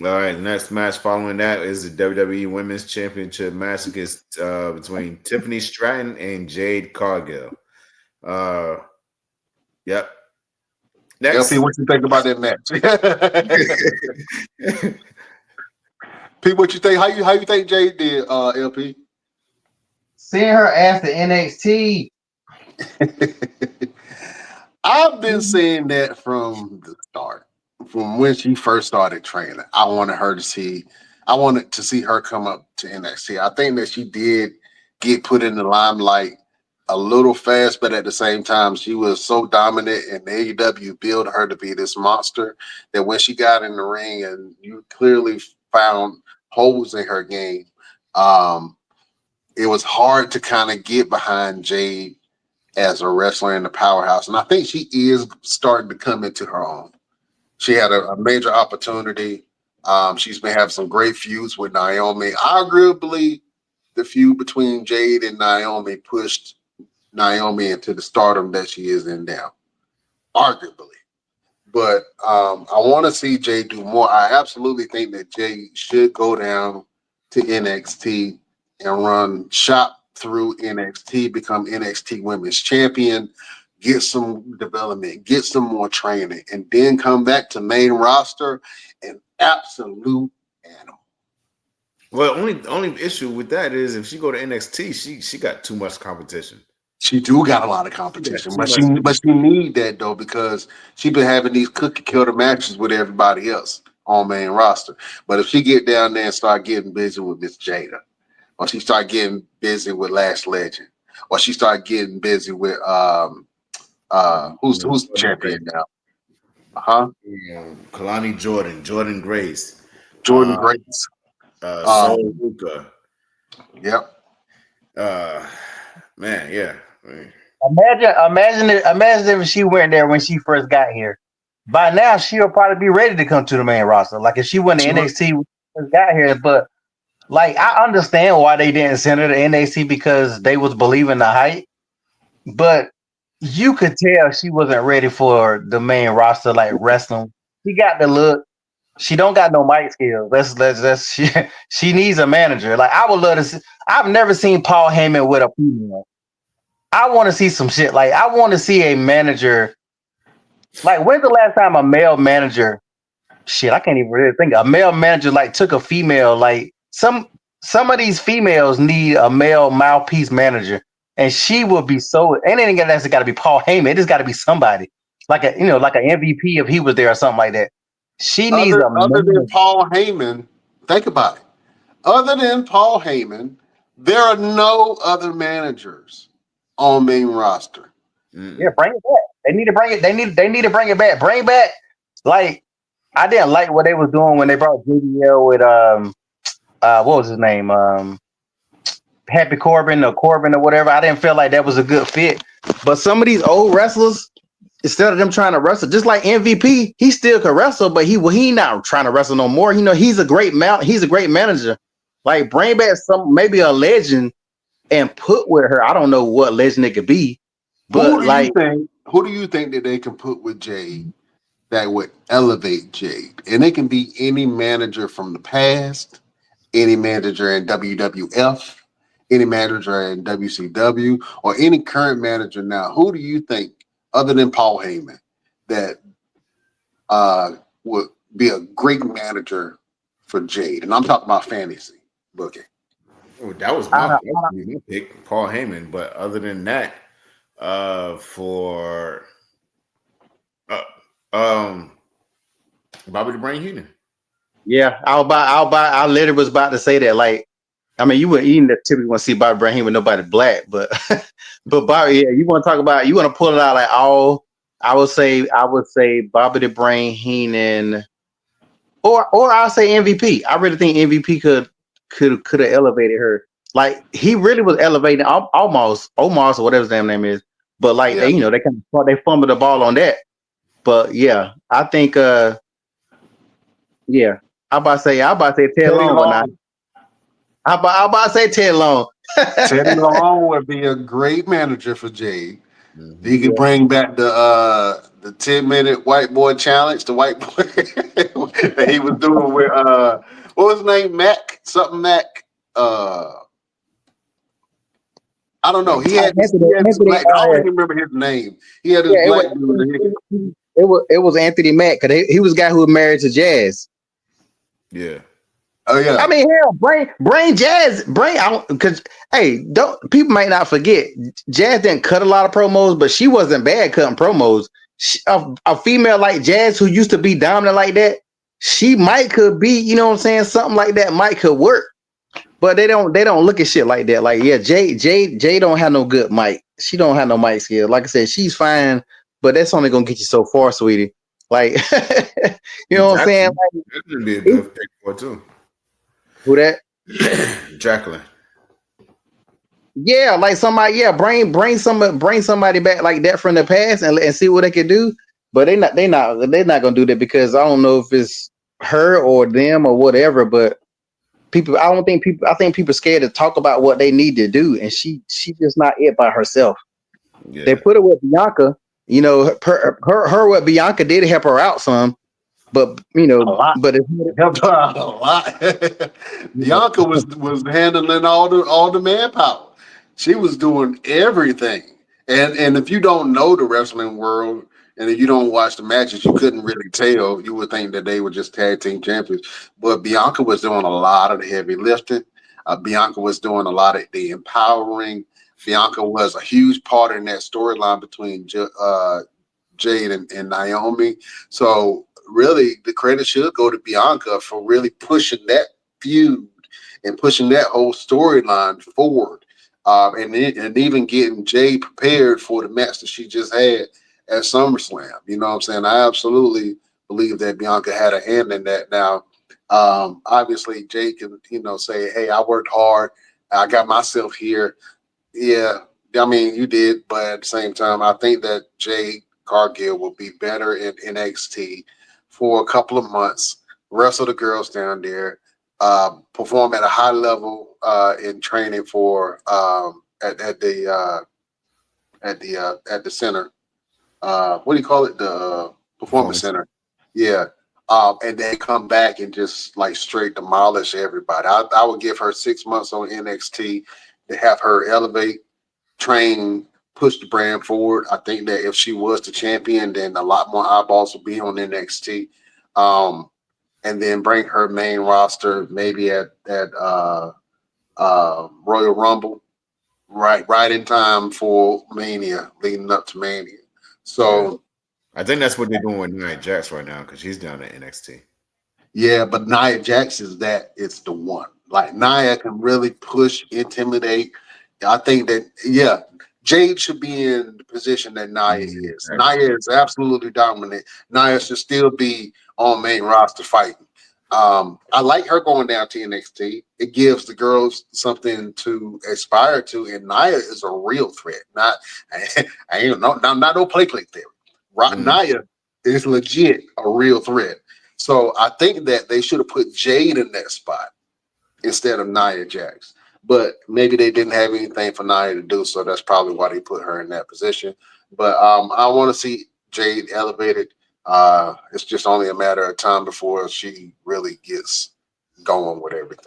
All right, the next match following that is the WWE Women's Championship match against between Tiffany Stratton and Jade Cargill. Uh, yep. LP, Next. what you think about that match? P, what you think? How you think Jade did, LP? Seeing her ass to NXT. I've been saying that from the start, from when she first started training. I wanted to see her come up to NXT. I think that she did get put in the limelight a little fast, but at the same time, she was so dominant, and AEW built her to be this monster that when she got in the ring, and you clearly found holes in her game, um, it was hard to kind of get behind Jade as a wrestler in the powerhouse. And I think she is starting to come into her own. She had a major opportunity. She's been having some great feuds with Naomi. Arguably, the feud between Jade and Naomi pushed Naomi into the stardom that she is in now. Arguably. But I want to see Jade do more. I absolutely think that Jade should go down to NXT and run shop through NXT, become NXT Women's Champion, get some development, get some more training, and then come back to main roster an absolute animal. Well, only issue with that is if she go to NXT, she got too much competition. She do got a lot of She got competition, too much. but she need that though because she been having these cookie cutter matches with everybody else on main roster. But if she get down there and start getting busy with Miss Jada, or she start getting busy with Last Legend, or she start getting busy with who's the champion now? Huh? Kalani Jordan, Jordan Grace, Jordan uh, Grace. Soul Luca. Yep. Man, yeah. I mean, Imagine if she went there when she first got here. By now, she'll probably be ready to come to the main roster. Like if she went to NXT when she first got here, but like I understand why they didn't send her to NXT because they was believing the hype, but you could tell she wasn't ready for the main roster like wrestling. She got the look. She don't got no mic skills. She needs a manager. Like I would love to see. I've never seen Paul Heyman with a female. I want to see some shit. Like I want to see a manager. Like when's the last time a male manager? Shit, I can't even really think. A male manager like took a female. Like some of these females need a male mouthpiece manager, and she would be so. And it ain't got to be Paul Heyman. It just got to be somebody like like an MVP if he was there or something like that. She needs a Other than manager. Paul Heyman, think about it. Other than Paul Heyman, there are no other managers on main roster. Yeah, bring it back. They need to bring it. They need to bring it back. Bring back like I didn't like what they was doing when they brought JBL with what was his name? Happy Corbin or whatever. I didn't feel like that was a good fit. But some of these old wrestlers, instead of them trying to wrestle, just like MVP, he still could wrestle, but he not trying to wrestle no more. He's a great manager. Like bring back maybe a legend and put with her. I don't know what legend it could be, but Who do you think that they can put with Jade that would elevate Jade? And it can be any manager from the past, any manager in WWF, any manager in WCW, or any current manager now. Who do you think, other than Paul Heyman, that would be a great manager for Jade? And I'm talking about fantasy booking. that was my pick, Paul Heyman. But other than that, for uh, um, Bobby the Brain Heenan. yeah, I literally was about to say that. Like, I mean, you wouldn't even typically want to see Bobby Brahim with nobody black, but but Bobby, yeah, you want to talk about, you want to pull it out like all. I would say Bobby the Brain Heenan, or I'll say MVP. I really think MVP could have elevated her. Like he really was elevating almost Omos or whatever his damn name is. But like Yeah. they fumbled the ball on that. But yeah, I think yeah. I about to say Ted Teddy Long or not. Long. I about to say Ted Long. Teddy Long would be a great manager for Jade. Mhm. He could bring back the 10-minute white boy challenge, the white boy that he was doing with what was his name? Mac? Something Mac. I don't know. Like, He had this Anthony, black. I don't even remember his name. He had this yeah, black dude. it was Anthony Mack because he was the guy who was married to Jazz. yeah. Oh yeah. I mean, hell, bring Jazz, because hey, don't people might not forget, Jazz didn't cut a lot of promos, but she wasn't bad cutting promos. A female like Jazz who used to be dominant like that, she might could be, you know what I'm saying, something like that might could work. But they don't look at shit like that. Like, yeah, Jay don't have no good mic. She don't have no mic skill. Like I said, she's fine, but that's only gonna get you so far, sweetie. Like, you know what I'm saying? Like, That could be a good pick for it too. who that? Jacqueline. Yeah, like somebody, yeah, bring somebody back like that from the past and see what they can do. But they're not gonna do that because I don't know if it's her or them or whatever. But I think people scared to talk about what they need to do, and she just not it by herself. Yeah. They put her with Bianca, you know, her what Bianca did help her out some, but you know, A lot. but Helped her out a lot. Bianca was handling all the manpower. She was doing everything. And if you don't know the wrestling world and if you don't watch the matches, you couldn't really tell. You would think that they were just tag team champions. But Bianca was doing a lot of the heavy lifting. Bianca was doing a lot of the empowering. Bianca was a huge part in that storyline between Jade and Naomi. So really, the credit should go to Bianca for really pushing that feud and pushing that whole storyline forward, and even getting Jade prepared for the match that she just had at SummerSlam. You know what I'm saying? I absolutely believe that Bianca had a hand in that. Now, obviously, Jade can say, "Hey, I worked hard. I got myself here." Yeah, I mean, you did, but at the same time, I think that Jade Cargill will be better in NXT for a couple of months, wrestle the girls down there, perform at a high level in training for at the center. What do you call it? The performance center. Yeah. And then come back and just like straight demolish everybody. I would give her 6 months on NXT to have her elevate, train, push the brand forward. I think that if she was the champion, then a lot more eyeballs would be on NXT. And then bring her main roster maybe at Royal Rumble, right in time for Mania, leading up to Mania. So I think that's what they're doing with Nia Jax right now because she's down at NXT. yeah, but Nia Jax it's the one. Like Nia can really push, intimidate. I think that Jade should be in the position that Nia is. Nia is absolutely dominant. Nia should still be on main roster fighting. I like her going down to NXT. It gives the girls something to aspire to, and Nia is a real threat. Not I ain't not no play theory. Nia is legit a real threat. So I think that they should have put Jade in that spot instead of Nia Jax. But maybe they didn't have anything for Nia to do, so that's probably why they put her in that position. But I want to see Jade elevated. It's just only a matter of time before she really gets going with everything.